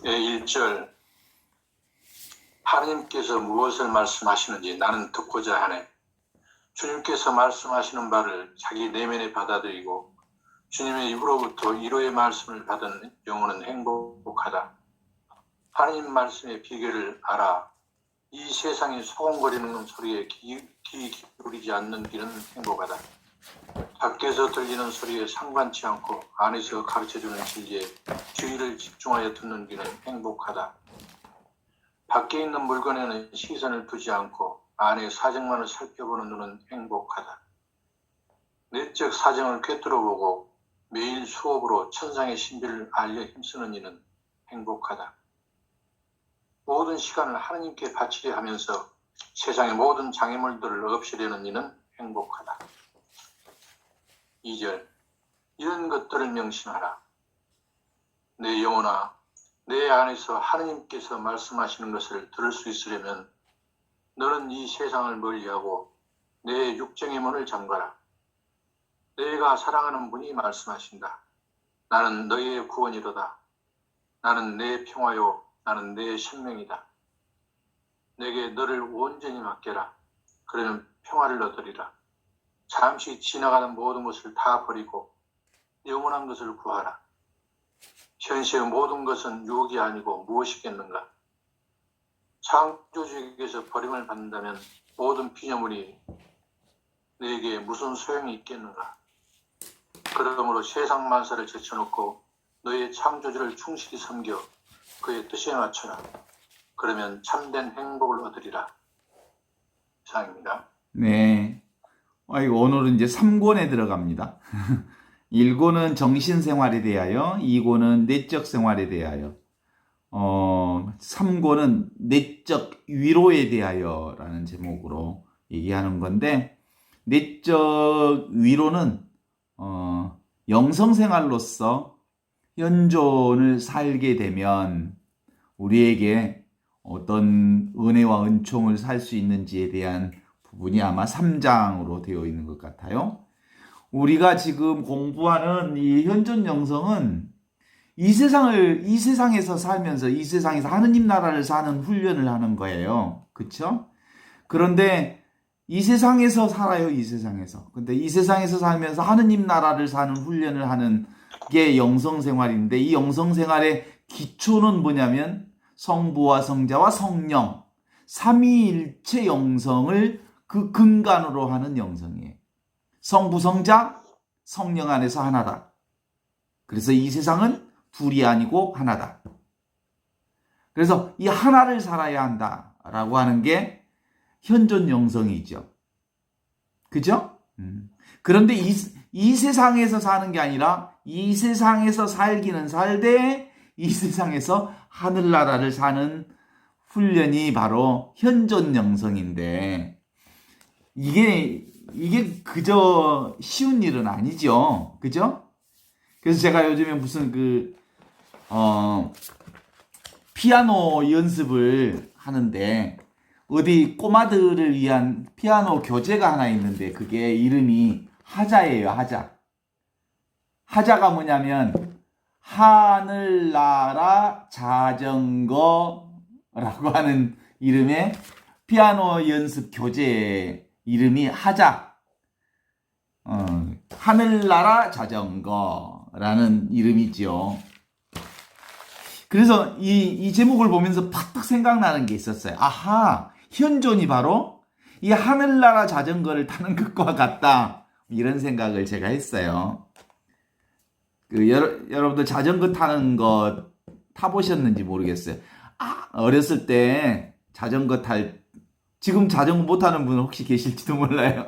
1절 하나님께서 무엇을 말씀하시는지 나는 듣고자 하네. 주님께서 말씀하시는 바를 자기 내면에 받아들이고 주님의 입으로부터 위로의 말씀을 받은 영혼은 행복하다. 하나님 말씀의 비결을 알아 이 세상에 소곤거리는 소리에 귀 기울이지 않는 길은 행복하다. 밖에서 들리는 소리에 상관치 않고 안에서 가르쳐주는 진리에 주의를 집중하여 듣는 길은 행복하다. 밖에 있는 물건에는 시선을 두지 않고 안의 사정만을 살펴보는 눈은 행복하다. 내적 사정을 꿰뚫어보고 매일 수업으로 천상의 신비를 알려 힘쓰는 이는 행복하다. 모든 시간을 하나님께 바치려 하면서 세상의 모든 장애물들을 없애려는 이는 행복하다. 2절 이런 것들을 명심하라. 내 영혼아, 내 안에서 하나님께서 말씀하시는 것을 들을 수 있으려면 너는 이 세상을 멀리하고 내 육정의 문을 잠가라. 내가 사랑하는 분이 말씀하신다. 나는 너희의 구원이로다. 나는 내 평화요, 나는 내 생명이다. 내게 너를 온전히 맡겨라. 그러면 평화를 얻으리라. 잠시 지나가는 모든 것을 다 버리고 영원한 것을 구하라. 현세의 모든 것은 유혹이 아니고 무엇이겠는가? 창조주에게서 버림을 받는다면 모든 피조물이 내게 무슨 소용이 있겠는가? 그러므로 세상 만사를 제쳐놓고 너의 창조주를 충실히 섬겨 그의 뜻에 맞춰라. 그러면 참된 행복을 얻으리라. 이상입니다. 네. 이거 오늘은 이제 3권에 들어갑니다. 1권은 정신생활에 대하여, 2권은 내적 생활에 대하여, 3권은 내적 위로에 대하여 라는 제목으로 얘기하는 건데, 내적 위로는 영성생활로서 현존을 살게 되면 우리에게 어떤 은혜와 은총을 살 수 있는지에 대한 부분이 아마 3장으로 되어 있는 것 같아요. 우리가 지금 공부하는 이 현존 영성은 이 세상에서 살면서 이 세상에서 하느님 나라를 사는 훈련을 하는 거예요. 그렇죠? 그런데 이 세상에서 살아요, 이 세상에서. 근데 이 세상에서 살면서 하느님 나라를 사는 훈련을 하는 게 영성생활인데, 이 영성생활의 기초는 뭐냐면 성부와 성자와 성령, 삼위일체 영성을 그 근간으로 하는 영성이에요. 성부, 성자, 성령 안에서 하나다. 그래서 이 세상은 둘이 아니고 하나다. 그래서 이 하나를 살아야 한다라고 하는 게 현존 영성이죠. 그죠? 그런데 이 세상에서 사는 게 아니라 이 세상에서 살기는 살되 이 세상에서 하늘나라를 사는 훈련이 바로 현존 영성인데, 이게 그저 쉬운 일은 아니죠. 그죠? 그래서 제가 요즘에 무슨 피아노 연습을 하는데, 어디 꼬마들을 위한 피아노 교재가 하나 있는데, 그게 이름이 하자예요, 하자. 하자가 뭐냐면 하늘나라 자전거라고 하는 이름의 피아노 연습 교재 이름이 하자. 하늘나라 자전거라는 이름이죠. 그래서 이 제목을 보면서 팍팍 생각나는 게 있었어요. 아하, 현존이 바로 이 하늘나라 자전거를 타는 것과 같다. 이런 생각을 제가 했어요. 여러분들 자전거 타는 거 타보셨는지 모르겠어요. 어렸을 때 자전거 지금 자전거 못 타는 분 혹시 계실지도 몰라요.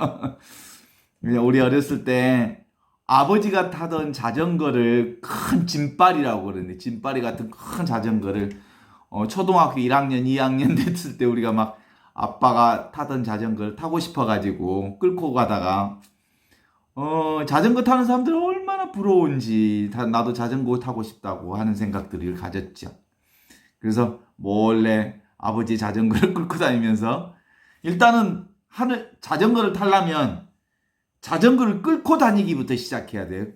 우리 어렸을 때 아버지가 타던 자전거를, 큰 짐발이라고 그러는데, 짐발이 같은 큰 자전거를 초등학교 1학년, 2학년 됐을 때 우리가 막 아빠가 타던 자전거를 타고 싶어가지고 끌고 가다가 자전거 타는 사람들 얼마나 부러운지, 나도 자전거 타고 싶다고 하는 생각들을 가졌죠. 그래서 몰래 아버지 자전거를 끌고 다니면서, 일단은 자전거를 타려면 자전거를 끌고 다니기부터 시작해야 돼요.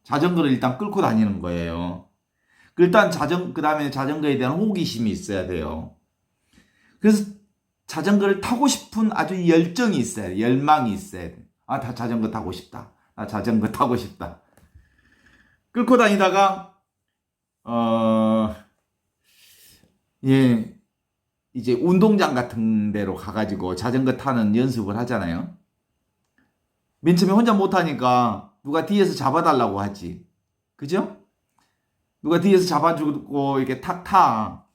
자전거를 일단 끌고 다니는 거예요. 일단 그 다음에 자전거에 대한 호기심이 있어야 돼요. 그래서 자전거를 타고 싶은 아주 열정이 있어야 돼. 열망이 있어야 돼. 아, 다 자전거 타고 싶다. 아, 자전거 타고 싶다. 끌고 다니다가, 예, 이제 운동장 같은 데로 가가지고 자전거 타는 연습을 하잖아요. 맨 처음에 혼자 못하니까 누가 뒤에서 잡아달라고 하지. 그죠? 누가 뒤에서 잡아주고 이렇게 탁 타.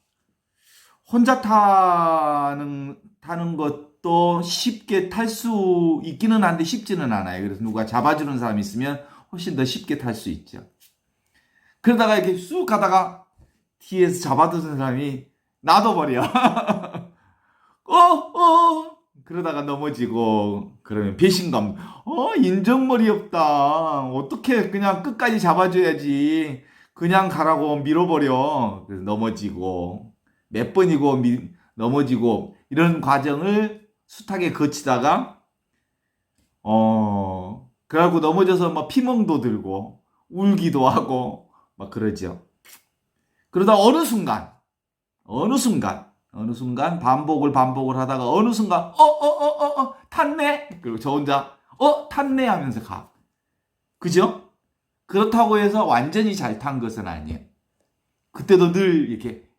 혼자 타는 것도 쉽게 탈 수 있기는 한데 쉽지는 않아요. 그래서 누가 잡아주는 사람이 있으면 훨씬 더 쉽게 탈 수 있죠. 그러다가 이렇게 쑥 가다가 뒤에서 잡아주는 사람이 놔둬버려. 그러다가 넘어지고, 그러면 배신감. 인정머리 없다. 어떻게 그냥 끝까지 잡아줘야지. 그냥 가라고 밀어버려. 그래서 넘어지고, 몇 번이고 넘어지고, 이런 과정을 숱하게 거치다가, 그래갖고 넘어져서 막 피멍도 들고, 울기도 하고, 막 그러죠. 그러다 어느 순간, 반복을 하다가 어느 순간 탔네. 그리고 저 혼자 탔네 하면서 가. 그죠? 그렇다고 해서 완전히 잘 탄 것은 아니에요. 그때도 늘 이렇게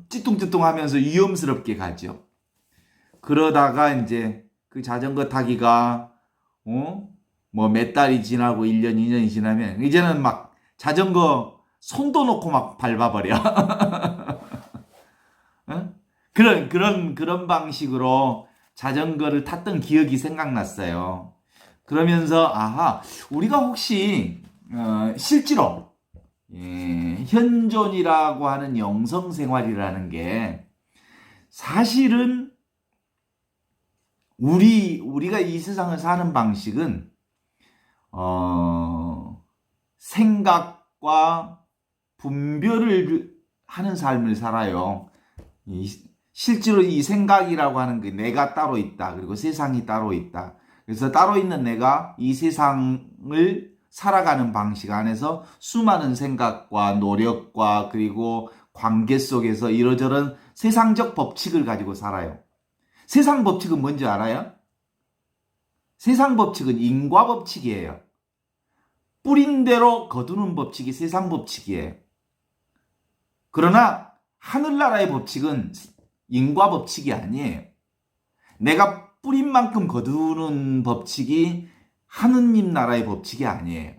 찌뚱찌뚱하면서 위험스럽게 가죠. 그러다가 이제 그 자전거 타기가 뭐 몇 달이 지나고 1년, 2년이 지나면 이제는 막 자전거 손도 놓고 막 밟아버려. 그런 방식으로 자전거를 탔던 기억이 생각났어요. 그러면서, 아하, 우리가 혹시, 실제로, 현존이라고 하는 영성생활이라는 게, 사실은, 우리가 이 세상을 사는 방식은, 생각과 분별을 하는 삶을 살아요. 실제로 이 생각이라고 하는 게 내가 따로 있다. 그리고 세상이 따로 있다. 그래서 따로 있는 내가 이 세상을 살아가는 방식 안에서 수많은 생각과 노력과 그리고 관계 속에서 이러저런 세상적 법칙을 가지고 살아요. 세상 법칙은 뭔지 알아요? 세상 법칙은 인과 법칙이에요. 뿌린 대로 거두는 법칙이 세상 법칙이에요. 그러나 하늘나라의 법칙은 인과 법칙이 아니에요. 내가 뿌린 만큼 거두는 법칙이 하느님 나라의 법칙이 아니에요.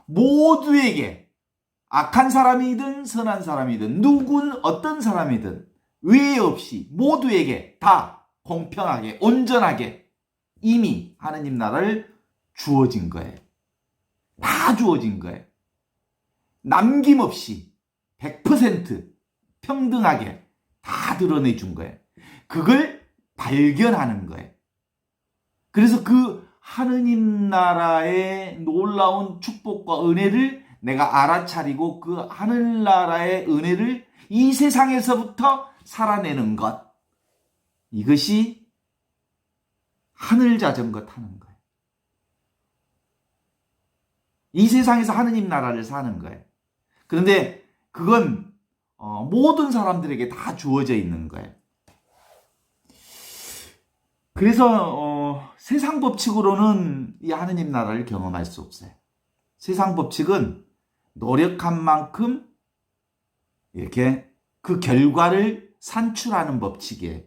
모두에게 악한 사람이든 선한 사람이든 누군 어떤 사람이든 외에 없이 모두에게 다 공평하게 온전하게 이미 하느님 나라를 주어진 거예요. 다 주어진 거예요. 남김없이 100% 평등하게 다 드러내 준 거예요. 그걸 발견하는 거예요. 그래서 그 하느님 나라의 놀라운 축복과 은혜를 내가 알아차리고 그 하늘나라의 은혜를 이 세상에서부터 살아내는 것. 이것이 하늘 자전거 타는 거예요. 이 세상에서 하느님 나라를 사는 거예요. 그런데 그건 모든 사람들에게 다 주어져 있는 거예요. 그래서 세상 법칙으로는 이 하느님 나라를 경험할 수 없어요. 세상 법칙은 노력한 만큼 이렇게 그 결과를 산출하는 법칙이에요.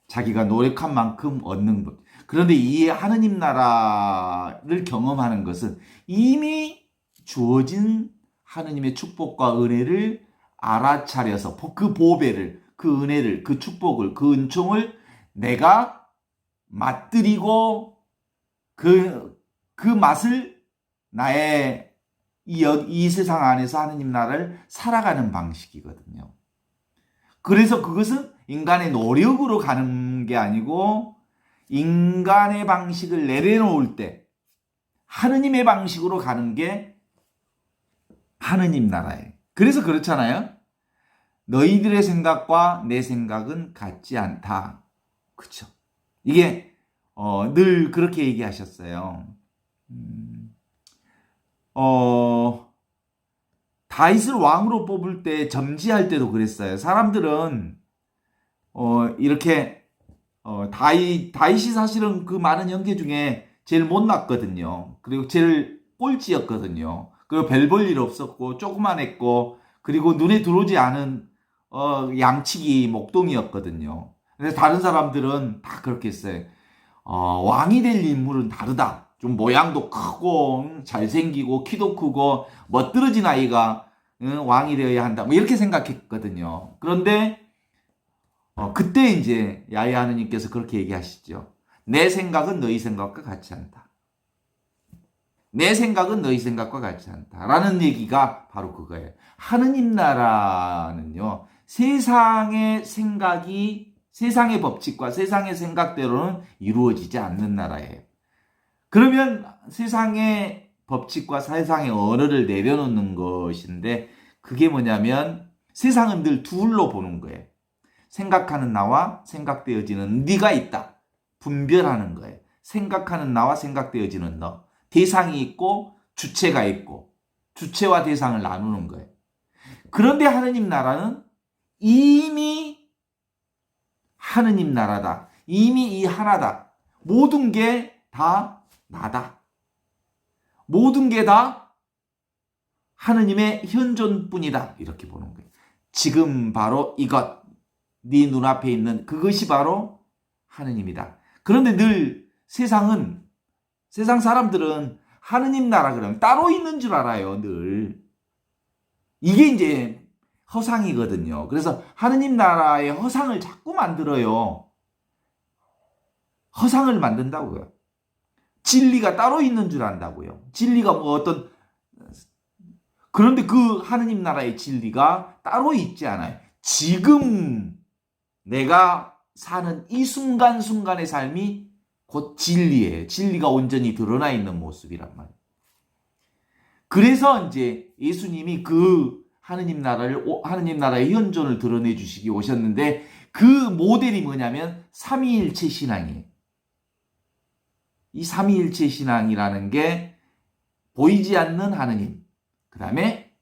자기가 노력한 만큼 얻는 법. 그런데 이 하느님 나라를 경험하는 것은 이미 주어진 하느님의 축복과 은혜를 알아차려서 그 보배를, 그 은혜를, 그 축복을, 그 은총을 내가 맛들이고 그 맛을 나의 이 세상 안에서 하느님 나라를 살아가는 방식이거든요. 그래서 그것은 인간의 노력으로 가는 게 아니고 인간의 방식을 내려놓을 때 하느님의 방식으로 가는 게 하느님 나라예요. 그래서 그렇잖아요. 너희들의 생각과 내 생각은 같지 않다. 그렇죠? 이게 늘 그렇게 얘기하셨어요. 다윗을 왕으로 뽑을 때, 점지할 때도 그랬어요. 사람들은 이렇게 다윗이 사실은 그 많은 형제 중에 제일 못났거든요. 그리고 제일 꼴찌였거든요. 그리고 별 볼 일 없었고 조그만했고, 그리고 눈에 들어오지 않은 양치기 목동이었거든요. 그래서 다른 사람들은 다 그렇게 했어요. 왕이 될 인물은 다르다. 좀 모양도 크고 잘생기고 키도 크고 멋들어진 아이가 왕이 되어야 한다. 뭐 이렇게 생각했거든요. 그런데 그때 이제 야훼 하느님께서 그렇게 얘기하시죠. 내 생각은 너희 생각과 같지 않다. 내 생각은 너희 생각과 같지 않다. 라는 얘기가 바로 그거예요. 하느님 나라는요, 세상의 생각이, 세상의 법칙과 세상의 생각대로는 이루어지지 않는 나라예요. 그러면 세상의 법칙과 세상의 언어를 내려놓는 것인데, 그게 뭐냐면 세상은 늘 둘로 보는 거예요. 생각하는 나와 생각되어지는 네가 있다. 분별하는 거예요. 생각하는 나와 생각되어지는 너. 대상이 있고 주체가 있고 주체와 대상을 나누는 거예요. 그런데 하느님 나라는 이미 하느님 나라다. 이미 이 하나다. 모든 게 다 나다. 모든 게 다 하느님의 현존뿐이다. 이렇게 보는 거예요. 지금 바로 이것, 네 눈앞에 있는 그것이 바로 하느님이다. 그런데 늘 세상 사람들은 하느님 나라 그러면 따로 있는 줄 알아요, 늘. 이게 이제 허상이거든요. 그래서 하느님 나라의 허상을 자꾸 만들어요. 허상을 만든다고요. 진리가 따로 있는 줄 안다고요. 진리가 뭐 어떤, 그런데 그 하느님 나라의 진리가 따로 있지 않아요. 지금 내가 사는 이 순간순간의 삶이 곧 진리예요. 진리가 온전히 드러나 있는 모습이란 말이에요. 그래서 이제 예수님이 그 하느님 나라의 현존을 드러내 주시기 오셨는데, 그 모델이 뭐냐면 삼위일체 신앙이에요. 이 삼위일체 신앙이라는 게 보이지 않는 하느님, 그 다음에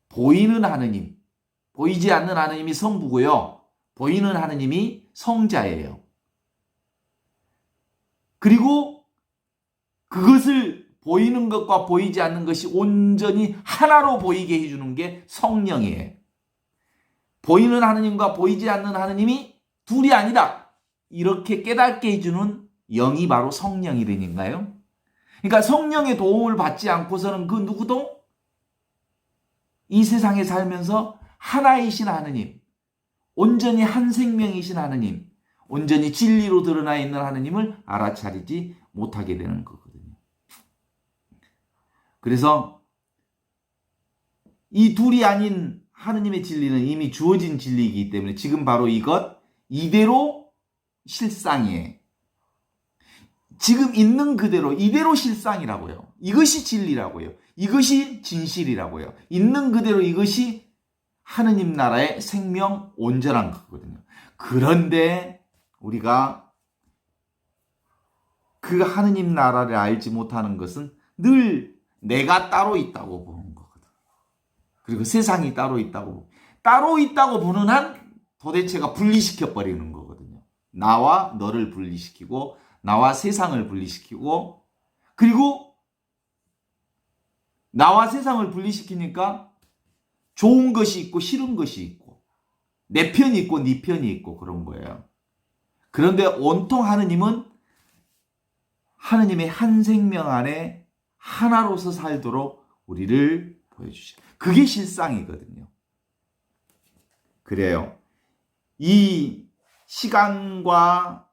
보이는 하느님, 보이지 않는 하느님이 성부고요. 보이는 하느님이 성자예요. 그리고 그것을 보이는 것과 보이지 않는 것이 온전히 하나로 보이게 해주는 게 성령이에요. 보이는 하느님과 보이지 않는 하느님이 둘이 아니다. 이렇게 깨닫게 해주는 영이 바로 성령이라니까요. 그러니까 성령의 도움을 받지 않고서는 그 누구도 이 세상에 살면서 하나이신 하느님, 온전히 한 생명이신 하느님, 온전히 진리로 드러나 있는 하느님을 알아차리지 못하게 되는 거거든요. 그래서 이 둘이 아닌 하느님의 진리는 이미 주어진 진리이기 때문에 지금 바로 이것, 이대로 실상이에요. 지금 있는 그대로 이대로 실상이라고요. 이것이 진리라고요. 이것이 진실이라고요. 있는 그대로 이것이 하느님 나라의 생명 온전한 거거든요. 그런데 우리가 그 하느님 나라를 알지 못하는 것은 늘 내가 따로 있다고 보는 거거든. 그리고 세상이 따로 있다고 보는 한 도대체가 분리시켜 버리는 거거든요. 나와 너를 분리시키고 나와 세상을 분리시키고, 그리고 나와 세상을 분리시키니까 좋은 것이 있고 싫은 것이 있고 내 편이 있고 네 편이 있고 그런 거예요. 그런데 온통 하느님은 하느님의 한 생명 안에 하나로서 살도록 우리를 보여주셔요. 그게 실상이거든요. 그래요. 이 시간과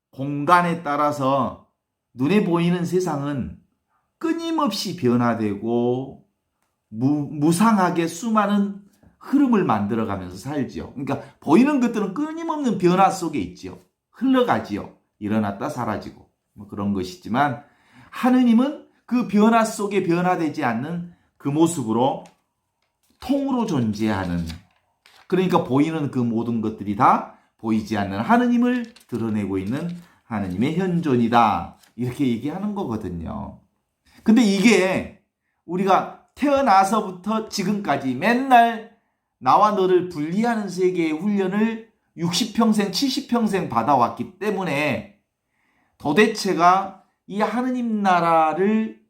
공간에 따라서 눈에 보이는 세상은 끊임없이 변화되고 무상하게 수많은 흐름을 만들어가면서 살지요. 그러니까 보이는 것들은 끊임없는 변화 속에 있지요. 흘러가지요. 일어났다 사라지고 뭐 그런 것이지만 하느님은 그 변화 속에 변화되지 않는 그 모습으로 통으로 존재하는, 그러니까 보이는 그 모든 것들이 다 보이지 않는 하느님을 드러내고 있는 하느님의 현존이다. 이렇게 얘기하는 거거든요. 근데 이게 우리가 태어나서부터 지금까지 맨날 나와 너를 분리하는 세계의 훈련을 60평생, 70평생 받아왔기 때문에 도대체가 이 하느님 나라를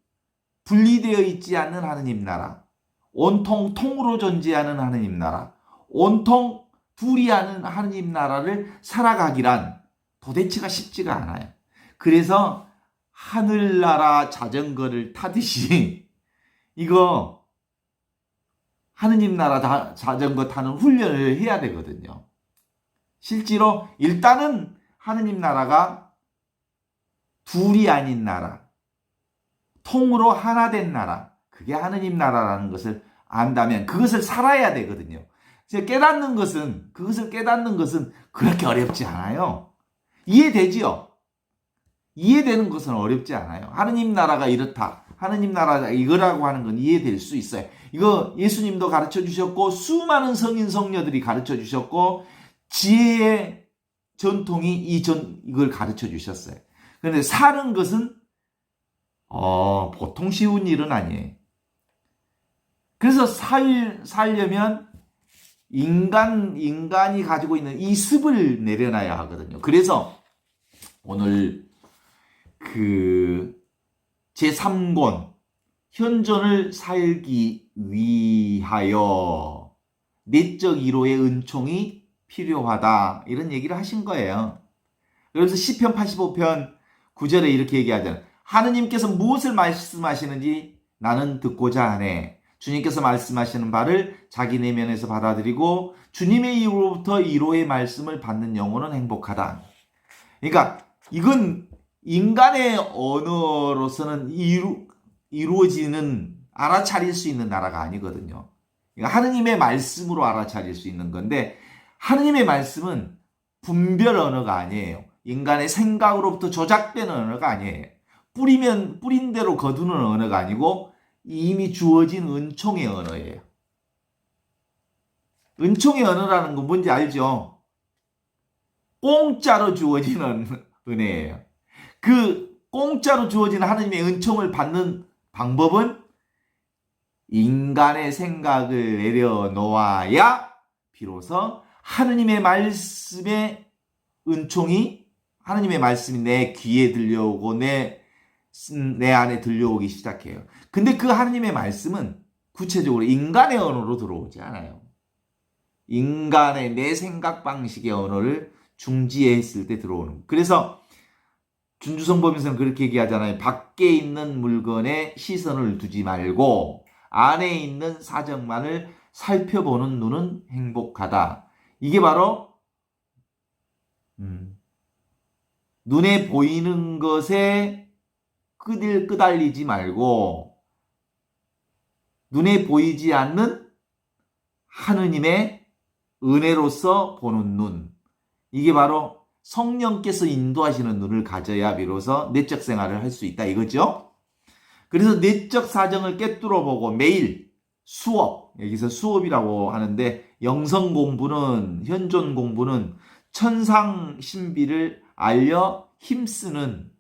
분리되어 있지 않는 하느님 나라, 온통 통으로 존재하는 하느님 나라, 온통 둘이 하는 하느님 나라를 살아가기란 도대체가 쉽지가 않아요. 그래서 하늘나라 자전거를 타듯이 이거 하느님 나라 자전거 타는 훈련을 해야 되거든요. 실제로 일단은 하느님 나라가 둘이 아닌 나라, 통으로 하나 된 나라, 그게 하느님 나라라는 것을 안다면 그것을 살아야 되거든요. 그것을 깨닫는 것은 그렇게 어렵지 않아요. 이해되지요? 이해되는 것은 어렵지 않아요. 하느님 나라가 이렇다, 하느님 나라가 이거라고 하는 건 이해될 수 있어요. 이거 예수님도 가르쳐 주셨고 수많은 성인 성녀들이 가르쳐 주셨고 지혜의 전통이 이걸 가르쳐 주셨어요. 그런데 사는 것은 보통 쉬운 일은 아니에요. 그래서 살려면 인간이 가지고 있는 이 습을 내려놔야 하거든요. 그래서 오늘 제3권 현존을 살기 위하여 내적 위로의 은총이 필요하다, 이런 얘기를 하신 거예요. 그래서 시편 85편 9절에 이렇게 얘기하잖아요. 하느님께서 무엇을 말씀하시는지 나는 듣고자 하네. 주님께서 말씀하시는 바를 자기 내면에서 받아들이고 주님의 입으로부터 위로의 말씀을 받는 영혼은 행복하다. 그러니까 이건 인간의 언어로서는 이루어지는, 알아차릴 수 있는 나라가 아니거든요. 그러니까 하느님의 말씀으로 알아차릴 수 있는 건데, 하느님의 말씀은 분별 언어가 아니에요. 인간의 생각으로부터 조작되는 언어가 아니에요. 뿌린 대로 거두는 언어가 아니고 이미 주어진 은총의 언어예요. 은총의 언어라는 건 뭔지 알죠? 공짜로 주어진 은혜예요. 그 공짜로 주어진 하느님의 은총을 받는 방법은 인간의 생각을 내려놓아야 비로소 하느님의 말씀의 은총이, 하느님의 말씀이 내 귀에 들려오고 내 안에 들려오기 시작해요. 근데 그 하느님의 말씀은 구체적으로 인간의 언어로 들어오지 않아요. 인간의 내 생각 방식의 언어를 중지했을 때 들어오는 거예요. 그래서 준주성법에서는 그렇게 얘기하잖아요. 밖에 있는 물건에 시선을 두지 말고 안에 있는 사정만을 살펴보는 눈은 행복하다. 이게 바로 눈에 보이는 것에 끄달리지 말고 눈에 보이지 않는 하느님의 은혜로서 보는 눈, 이게 바로 성령께서 인도하시는 눈을 가져야 비로소 내적 생활을 할 수 있다 이거죠. 그래서 내적 사정을 꿰뚫어 보고 매일 수업, 여기서 수업이라고 하는데 영성 공부는, 현존 공부는 천상 신비를 알려 힘쓰는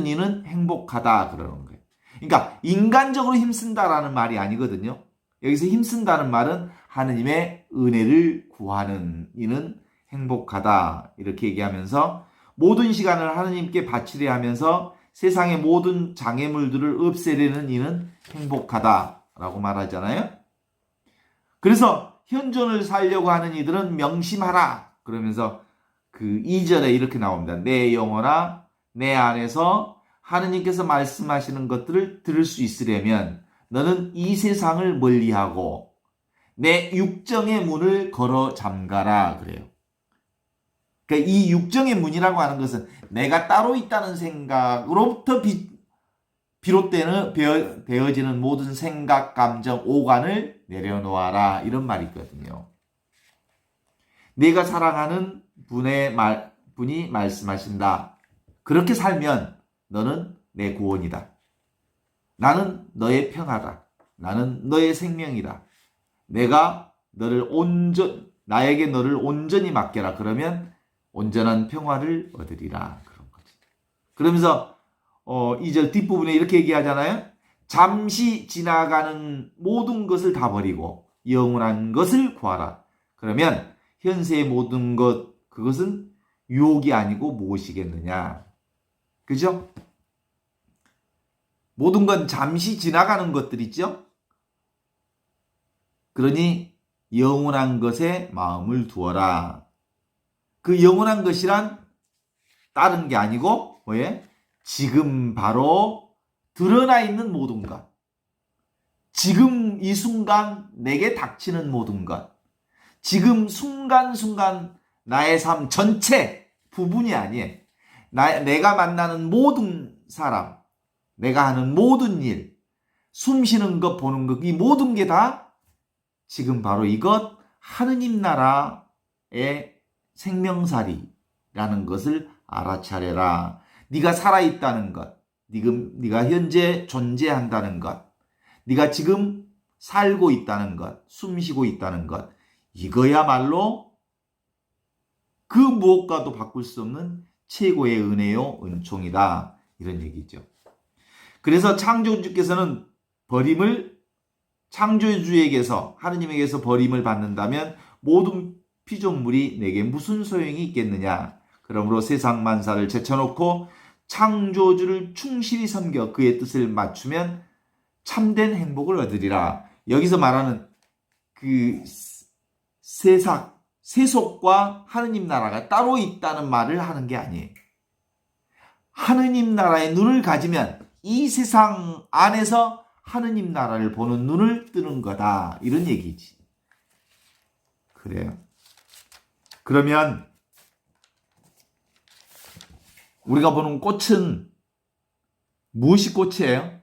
이는 행복하다 그러는 거예요. 그러니까 인간적으로 힘쓴다라는 말이 아니거든요. 여기서 힘쓴다는 말은 하느님의 은혜를 구하는 이는 행복하다, 이렇게 얘기하면서 모든 시간을 하느님께 바치려 하면서 세상의 모든 장애물들을 없애려는 이는 행복하다라고 말하잖아요. 그래서 현존을 살려고 하는 이들은 명심하라 그러면서 그 2절에 이렇게 나옵니다. 내 영혼아, 내 안에서 하느님께서 말씀하시는 것들을 들을 수 있으려면 너는 이 세상을 멀리하고 내 육정의 문을 걸어 잠가라 그래요. 그러니까 이 육정의 문이라고 하는 것은 내가 따로 있다는 생각으로부터 비롯되어지는 모든 생각, 감정, 오간을 내려놓아라, 이런 말이 있거든요. 내가 사랑하는 분이 말씀하신다. 그렇게 살면 너는 내 구원이다. 나는 너의 평화다. 나는 너의 생명이다. 내가 나에게 너를 온전히 맡겨라. 그러면 온전한 평화를 얻으리라. 그런 거지. 그러면서 2절 뒷부분에 이렇게 얘기하잖아요. 잠시 지나가는 모든 것을 다 버리고 영원한 것을 구하라. 그러면 현세의 모든 것, 그것은 유혹이 아니고 무엇이겠느냐. 그죠? 모든 건 잠시 지나가는 것들이죠. 그러니 영원한 것에 마음을 두어라. 그 영원한 것이란 다른 게 아니고 뭐예? 지금 바로 드러나 있는 모든 것. 지금 이 순간 내게 닥치는 모든 것. 지금 순간순간 나의 삶 전체 부분이 아니에요. 내가 만나는 모든 사람, 내가 하는 모든 일, 숨 쉬는 것, 보는 것, 이 모든 게 다 지금 바로 이것 하느님 나라의 생명살이라는 것을 알아차려라. 네가 살아있다는 것, 네가 현재 존재한다는 것, 네가 지금 살고 있다는 것, 숨 쉬고 있다는 것, 이거야말로 그 무엇과도 바꿀 수 없는 최고의 은혜요 은총이다. 이런 얘기죠. 그래서 창조주께서는 창조주에게서 하느님에게서 버림을 받는다면 모든 피조물이 내게 무슨 소용이 있겠느냐. 그러므로 세상 만사를 제쳐놓고 창조주를 충실히 섬겨 그의 뜻을 맞추면 참된 행복을 얻으리라. 여기서 말하는 그 세속과 하느님 나라가 따로 있다는 말을 하는 게 아니에요. 하느님 나라의 눈을 가지면 이 세상 안에서 하느님 나라를 보는 눈을 뜨는 거다. 이런 얘기지. 그래요. 그러면 우리가 보는 꽃은 무엇이 꽃이에요?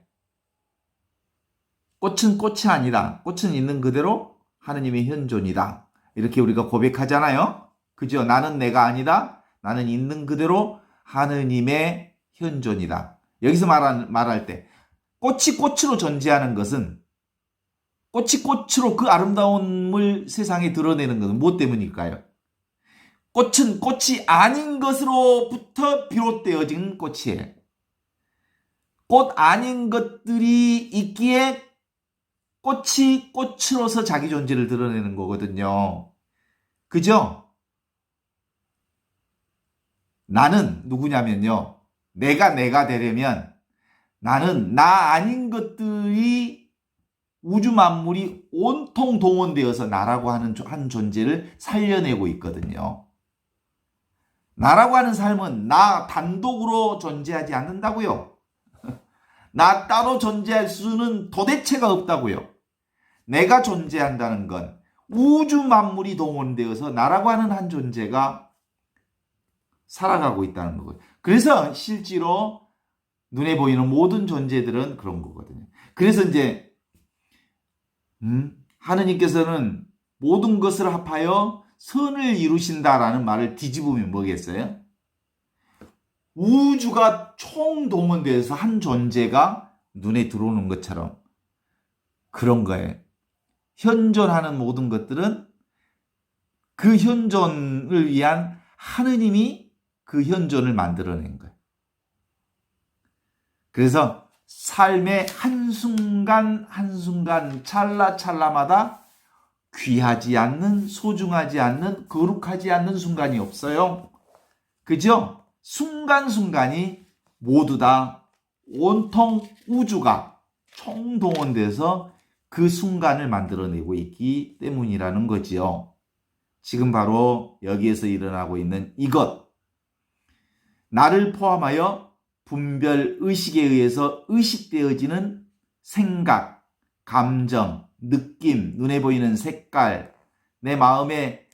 꽃은 꽃이 아니다. 꽃은 있는 그대로 하느님의 현존이다. 이렇게 우리가 고백하잖아요. 그죠? 나는 내가 아니다. 나는 있는 그대로 하느님의 현존이다. 여기서 말할 때 꽃이 꽃으로 존재하는 것은 꽃이 꽃으로 그 아름다움을 세상에 드러내는 것은 무엇 때문일까요? 꽃은 꽃이 아닌 것으로부터 비롯되어진 꽃이에요. 꽃 아닌 것들이 있기에 꽃이 꽃으로서 자기 존재를 드러내는 거거든요. 그죠? 나는 누구냐면요. 내가 되려면 나는 나 아닌 것들이 우주 만물이 온통 동원되어서 나라고 하는 한 존재를 살려내고 있거든요. 나라고 하는 삶은 나 단독으로 존재하지 않는다고요. 나 따로 존재할 수는 도대체가 없다고요. 내가 존재한다는 건 우주 만물이 동원되어서 나라고 하는 한 존재가 살아가고 있다는 거고요. 그래서 실제로 눈에 보이는 모든 존재들은 그런 거거든요. 그래서 이제 하느님께서는 모든 것을 합하여 선을 이루신다라는 말을 뒤집으면 뭐겠어요? 우주가 총동원되어서 한 존재가 눈에 들어오는 것처럼 그런 거예요. 현존하는 모든 것들은 그 현존을 위한 하느님이 그 현존을 만들어낸 거예요. 그래서 삶의 한순간 한순간 찰나찰나마다 귀하지 않는, 소중하지 않는, 거룩하지 않는 순간이 없어요. 그죠? 순간순간이 모두 다 온통 우주가 총동원돼서 그 순간을 만들어내고 있기 때문이라는 거지요. 지금 바로 여기에서 일어나고 있는 이것. 나를 포함하여 분별 의식에 의해서 의식되어지는 생각, 감정, 느낌, 눈에 보이는 색깔, 내 마음에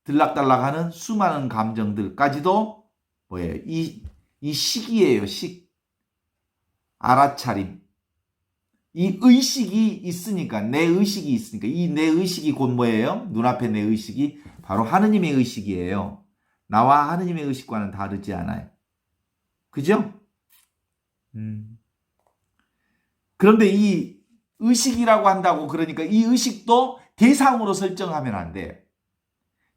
들락달락하는 수많은 감정들까지도 뭐예요? 이 식이에요, 식. 알아차림. 이 의식이 있으니까, 내 의식이 있으니까, 이 내 의식이 곧 뭐예요? 눈앞에 내 의식이 바로 하느님의 의식이에요. 나와 하느님의 의식과는 다르지 않아요. 그죠? 그런데 이 의식이라고 한다고 그러니까 이 의식도 대상으로 설정하면 안 돼요.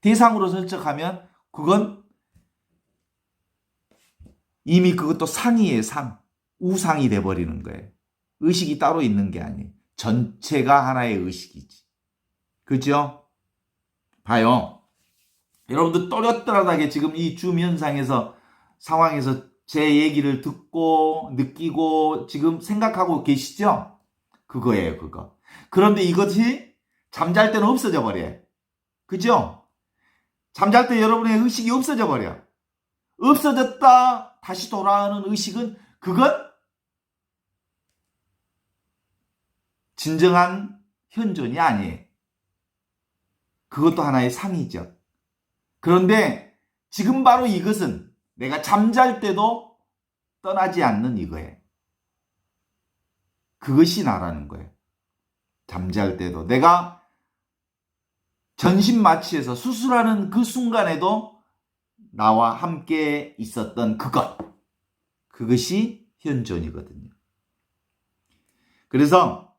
대상으로 설정하면 그건 이미 그것도 상이에요, 상. 우상이 돼버리는 거예요. 의식이 따로 있는 게 아니에요. 전체가 하나의 의식이지. 그죠? 봐요. 여러분들 또렷또렷하게 지금 이 줌 상황에서 제 얘기를 듣고 느끼고 지금 생각하고 계시죠? 그거예요, 그거. 그런데 이것이 잠잘 때는 없어져 버려요. 그죠? 잠잘 때 여러분의 의식이 없어져 버려. 없어졌다 다시 돌아오는 의식은 그건 진정한 현존이 아니에요. 그것도 하나의 상이죠. 그런데 지금 바로 이것은 내가 잠잘 때도 떠나지 않는 이거예요. 그것이 나라는 거예요. 잠잘 때도 내가 전신 마취해서 수술하는 그 순간에도 나와 함께 있었던 그것이 현존이거든요. 그래서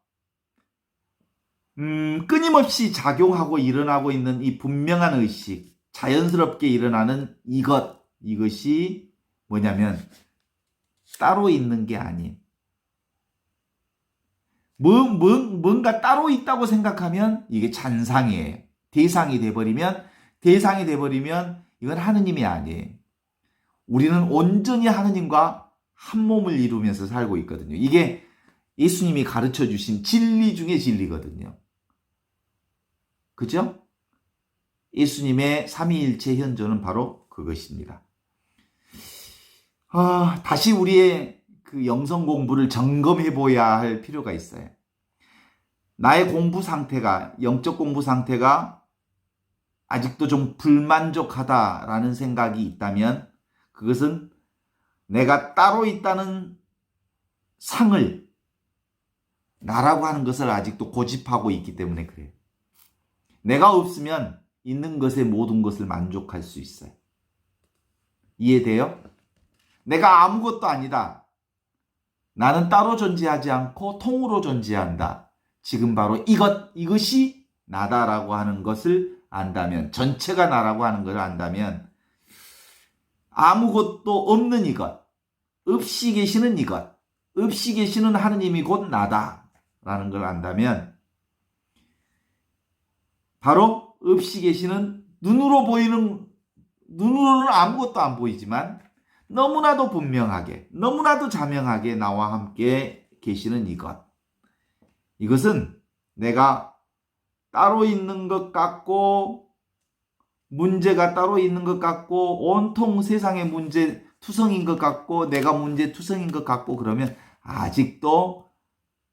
끊임없이 작용하고 일어나고 있는 이 분명한 의식, 자연스럽게 일어나는 이것이 뭐냐면 따로 있는 게 아니에요. 뭔가 따로 있다고 생각하면 이게 잔상이에요. 대상이 돼버리면 이건 하느님이 아니에요. 우리는 온전히 하느님과 한 몸을 이루면서 살고 있거든요. 이게 예수님이 가르쳐 주신 진리 중에 진리거든요. 그죠? 예수님의 삼위일체 현존은 바로 그것입니다. 다시 우리의 그 영성 공부를 점검해 보아야 할 필요가 있어요. 나의 공부 상태가, 영적 공부 상태가 아직도 좀 불만족하다라는 생각이 있다면 그것은 내가 따로 있다는 상을, 나라고 하는 것을 아직도 고집하고 있기 때문에 그래요. 내가 없으면 있는 것에 모든 것을 만족할 수 있어요. 이해돼요? 내가 아무것도 아니다. 나는 따로 존재하지 않고 통으로 존재한다. 지금 바로 이것이 나다라고 하는 것을 안다면, 전체가 나라고 하는 것을 안다면 아무것도 없는 이것, 없이 계시는 이것, 없이 계시는 하느님이 곧 나다라는 걸 안다면 바로 없이 계시는 눈으로는 아무것도 안 보이지만 너무나도 분명하게, 너무나도 자명하게 나와 함께 계시는 이것은 내가 따로 있는 것 같고 문제가 따로 있는 것 같고 온통 세상의 문제 투성인 것 같고 내가 문제 투성인 것 같고 그러면 아직도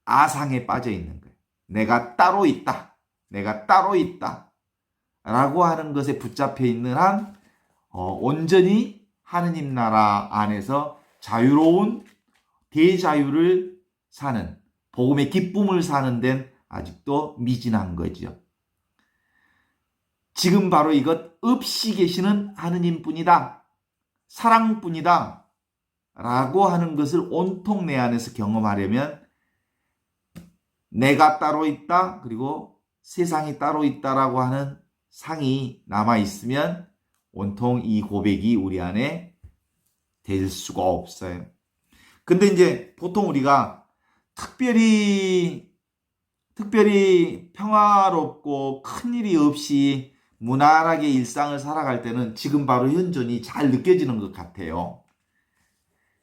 아상에 빠져 있는 거예요. 내가 따로 있다. 내가 따로 있다. 라고 하는 것에 붙잡혀 있는 한 온전히 하느님 나라 안에서 자유로운 대자유를 사는, 복음의 기쁨을 사는 데는 아직도 미진한 거죠. 지금 바로 이것 없이 계시는 하느님뿐이다. 사랑뿐이다. 라고 하는 것을 온통 내 안에서 경험하려면 내가 따로 있다. 그리고 세상이 따로 있다라고 하는 상이 남아있으면 온통 이 고백이 우리 안에 될 수가 없어요. 근데 이제 보통 우리가 특별히 평화롭고 큰일이 없이 무난하게 일상을 살아갈 때는 지금 바로 현존이 잘 느껴지는 것 같아요.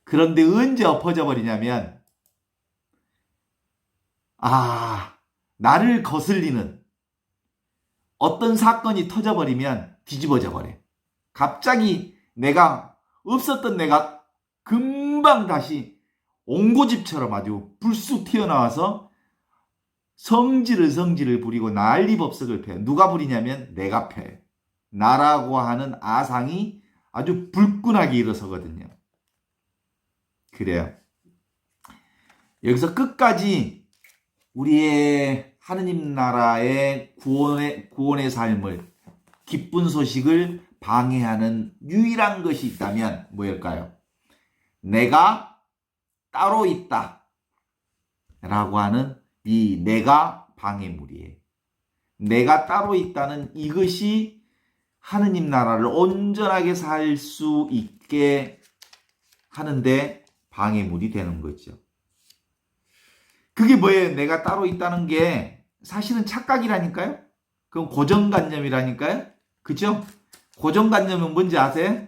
그런데 언제 엎어져 버리냐면 나를 거슬리는 어떤 사건이 터져버리면 뒤집어져 버려. 갑자기 없었던 내가 금방 다시 옹고집처럼 아주 불쑥 튀어나와서 성질을 부리고 난리법석을 펴요. 누가 부리냐면 내가 펴요. 나라고 하는 아상이 아주 불끈하게 일어서거든요. 그래요. 여기서 끝까지 우리의 하느님 나라의 구원의 삶을, 기쁜 소식을 방해하는 유일한 것이 있다면 뭐일까요? 내가 따로 있다 라고 하는 이 내가 방해물이에요. 내가 따로 있다는 이것이 하느님 나라를 온전하게 살 수 있게 하는데 방해물이 되는 거죠. 그게 뭐예요? 내가 따로 있다는 게 사실은 착각이라니까요? 그건 고정관념이라니까요? 그죠? 고정관념은 뭔지 아세요?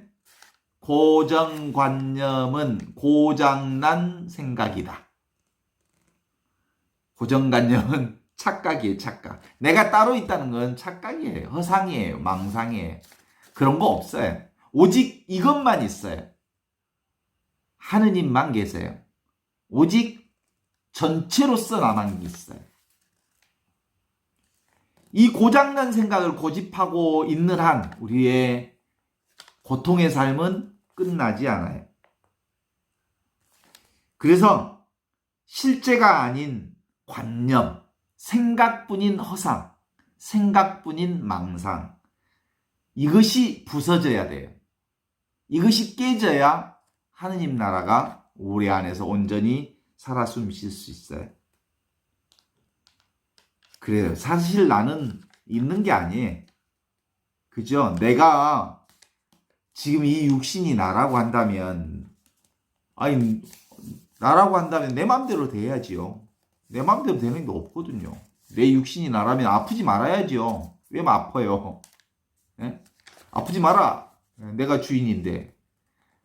고정관념은 고장난 생각이다. 고정관념은 착각이에요, 착각. 내가 따로 있다는 건 착각이에요. 허상이에요, 망상이에요. 그런 거 없어요. 오직 이것만 있어요. 하느님만 계세요. 오직 전체로서 나만 있어요. 이 고장난 생각을 고집하고 있는 한 우리의 고통의 삶은 끝나지 않아요. 그래서 실제가 아닌 관념, 생각뿐인 허상, 생각뿐인 망상, 이것이 부서져야 돼요. 이것이 깨져야 하느님 나라가 우리 안에서 온전히 살아 숨쉴 수 있어요. 그래요. 사실 나는 있는 게 아니에요. 그죠? 내가 지금 이 육신이 나라고 한다면, 아니, 나라고 한다면 내 마음대로 돼야지요. 내 마음대로 되는 게 없거든요. 내 육신이 나라면 아프지 말아야죠. 왜 아파요? 예? 아프지 마라. 내가 주인인데.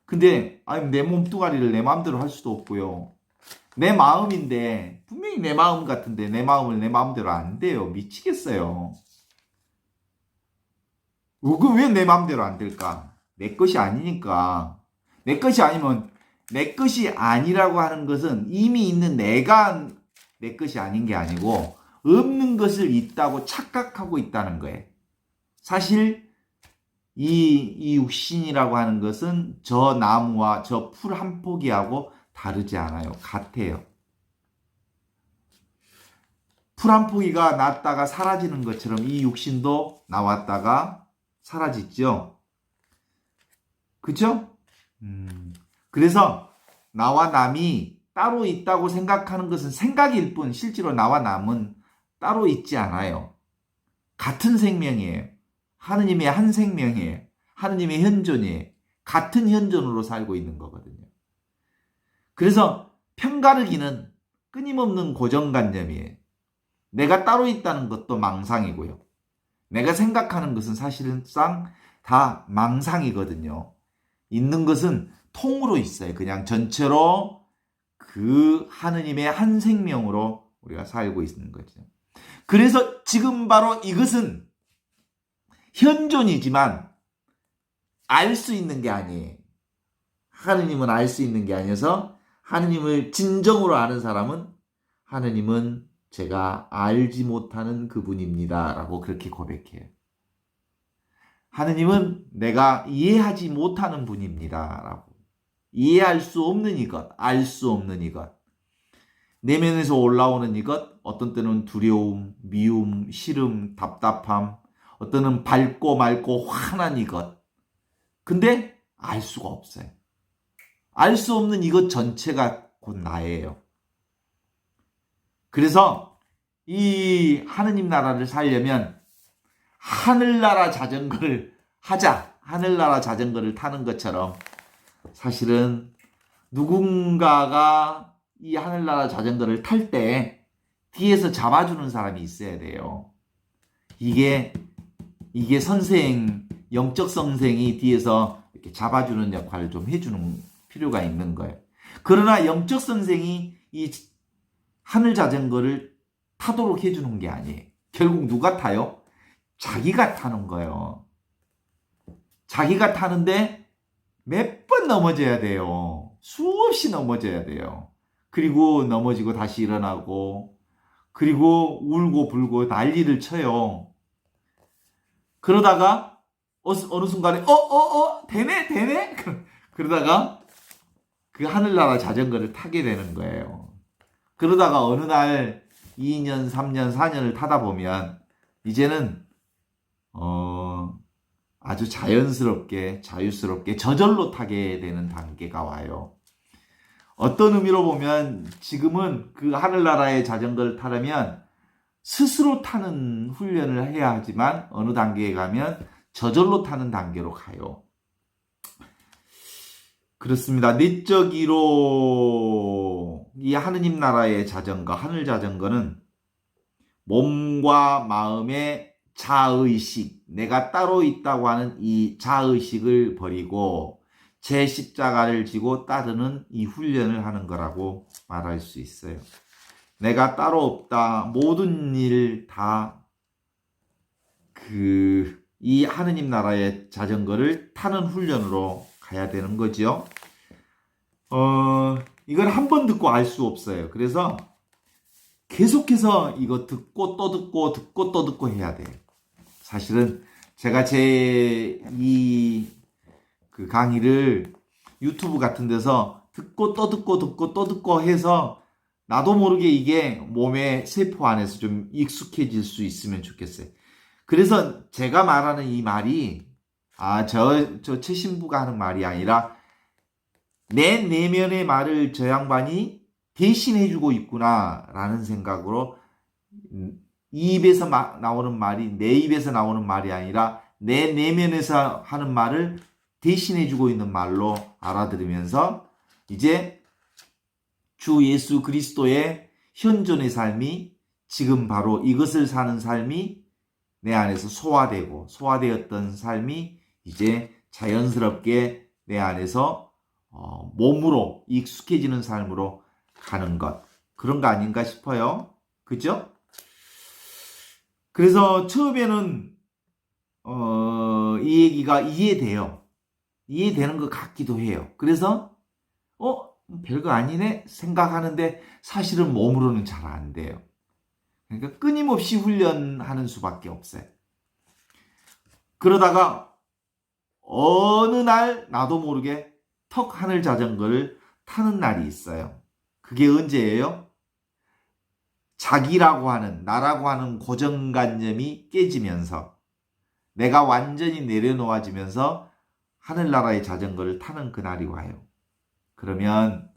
근데 아니 내 몸뚱아리를 내 마음대로 할 수도 없고요. 내 마음인데 분명히 내 마음 같은데 내 마음을 내 마음대로 안 돼요. 미치겠어요. 왜 내 마음대로 안 될까? 내 것이 아니니까. 내 것이 아니면 내 것이 아니라고 하는 것은 이미 있는 내가 내 것이 아닌 게 아니고 없는 것을 있다고 착각하고 있다는 거예요. 사실 이 육신이라고 하는 것은 저 나무와 저 풀 한 포기하고 다르지 않아요. 같아요. 풀 한 포기가 났다가 사라지는 것처럼 이 육신도 나왔다가 사라지죠. 그죠? 그래서 나와 남이 따로 있다고 생각하는 것은 생각일 뿐 실제로 나와 남은 따로 있지 않아요. 같은 생명이에요. 하느님의 한 생명이에요. 하느님의 현존이에요. 같은 현존으로 살고 있는 거거든요. 그래서 편가르기는 끊임없는 고정관념이에요. 내가 따로 있다는 것도 망상이고요. 내가 생각하는 것은 사실상 다 망상이거든요. 있는 것은 통으로 있어요. 그냥 전체로 그 하느님의 한 생명으로 우리가 살고 있는 거죠. 그래서 지금 바로 이것은 현존이지만 알 수 있는 게 아니에요. 하느님은 알 수 있는 게 아니어서 하느님을 진정으로 아는 사람은 하느님은 제가 알지 못하는 그분입니다. 라고 그렇게 고백해요. 하느님은 내가 이해하지 못하는 분입니다. 라고. 이해할 수 없는 이것, 알 수 없는 이것. 내면에서 올라오는 이것, 어떤 때는 두려움, 미움, 싫음, 답답함, 어떤 때는 밝고 맑고 환한 이것. 근데 알 수가 없어요. 알 수 없는 이것 전체가 곧 나예요. 그래서 이 하느님 나라를 살려면 하늘나라 자전거를 하자. 하늘나라 자전거를 타는 것처럼 사실은 누군가가 이 하늘나라 자전거를 탈 때 뒤에서 잡아주는 사람이 있어야 돼요. 이게 선생, 영적 선생이 뒤에서 이렇게 잡아주는 역할을 좀 해주는 필요가 있는 거예요. 그러나 영적 선생이 이 하늘 자전거를 타도록 해주는 게 아니에요. 결국 누가 타요? 자기가 타는 거예요. 자기가 타는데 몇 번 넘어져야 돼요. 수없이 넘어져야 돼요. 그리고 넘어지고 다시 일어나고 그리고 울고 불고 난리를 쳐요. 그러다가 어느 순간에 되네? 그러다가 그 하늘나라 자전거를 타게 되는 거예요. 그러다가 어느 날 2년, 3년, 4년을 타다 보면 이제는 아주 자연스럽게 자유스럽게 저절로 타게 되는 단계가 와요. 어떤 의미로 보면 지금은 그 하늘나라의 자전거를 타려면 스스로 타는 훈련을 해야 하지만 어느 단계에 가면 저절로 타는 단계로 가요. 그렇습니다. 내적 이로 이 하느님 나라의 자전거, 하늘 자전거는 몸과 마음의 자의식, 내가 따로 있다고 하는 이 자의식을 버리고 제 십자가를 지고 따르는 이 훈련을 하는 거라고 말할 수 있어요. 내가 따로 없다. 모든 일 다 이 하느님 나라의 자전거를 타는 훈련으로 가야 되는 거죠. 이걸 한 번 듣고 알 수 없어요. 그래서 계속해서 이거 듣고 또 듣고 듣고 또 듣고 해야 돼요. 사실은 제가 그 강의를 유튜브 같은 데서 듣고 또 듣고 듣고 또 듣고 해서 나도 모르게 이게 몸의 세포 안에서 좀 익숙해질 수 있으면 좋겠어요. 그래서 제가 말하는 이 말이 저 최신부가 하는 말이 아니라 내 내면의 말을 저 양반이 대신해주고 있구나라는 생각으로 입에서 나오는 말이 내 입에서 나오는 말이 아니라 내 내면에서 하는 말을 대신해주고 있는 말로 알아들으면서 이제 주 예수 그리스도의 현존의 삶이 지금 바로 이것을 사는 삶이 내 안에서 소화되었던 삶이 이제 자연스럽게 내 안에서 몸으로 익숙해지는 삶으로 가는 것, 그런 거 아닌가 싶어요. 그죠? 그래서 처음에는 이 얘기가 이해되는 것 같기도 해요. 그래서 별거 아니네 생각하는데 사실은 몸으로는 잘 안 돼요. 그러니까 끊임없이 훈련하는 수밖에 없어요. 그러다가 어느 날 나도 모르게 턱 하늘 자전거를 타는 날이 있어요. 그게 언제예요? 자기라고 하는, 나라고 하는 고정관념이 깨지면서 내가 완전히 내려놓아지면서 하늘나라의 자전거를 타는 그날이 와요. 그러면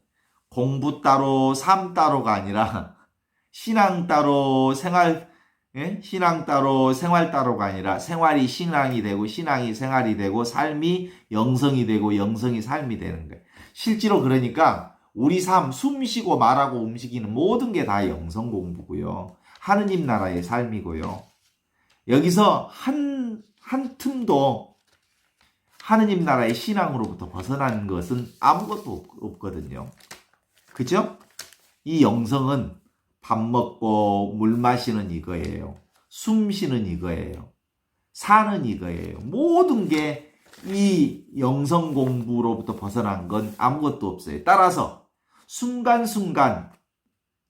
공부 따로 삶 따로가 아니라 신앙 따로 신앙 따로 생활 따로가 아니라 생활이 신앙이 되고 신앙이 생활이 되고 삶이 영성이 되고 영성이 삶이 되는 거예요. 실제로 그러니까 우리 삶, 숨 쉬고 말하고 움직이는 모든 게 다 영성 공부고요. 하느님 나라의 삶이고요. 여기서 한 틈도 하느님 나라의 신앙으로부터 벗어난 것은 아무것도 없거든요. 그죠? 이 영성은 밥 먹고 물 마시는 이거예요. 숨 쉬는 이거예요. 사는 이거예요. 모든 게 이 영성 공부로부터 벗어난 건 아무것도 없어요. 따라서 순간순간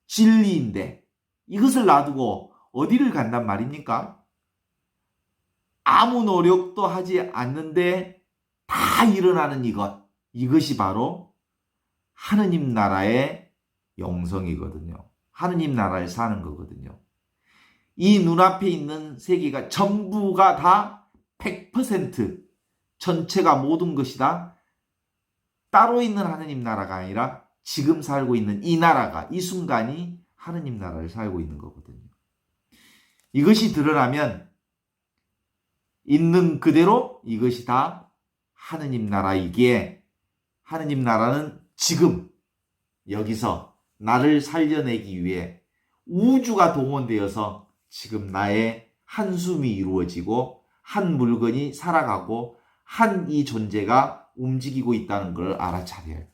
진리인데 이것을 놔두고 어디를 간단 말입니까? 아무 노력도 하지 않는데 다 일어나는 이것이 바로 하느님 나라의 영성이거든요. 하느님 나라를 사는 거거든요. 이 눈앞에 있는 세계가 전부가 다 100% 전체가 모든 것이 다 따로 있는 하느님 나라가 아니라 지금 살고 있는 이 나라가, 이 순간이 하느님 나라를 살고 있는 거거든요. 이것이 드러나면 있는 그대로 이것이 다 하느님 나라이기에 하느님 나라는 지금 여기서 나를 살려내기 위해 우주가 동원되어서 지금 나의 한숨이 이루어지고 한 물건이 살아가고 한 이 존재가 움직이고 있다는 걸 알아차려요.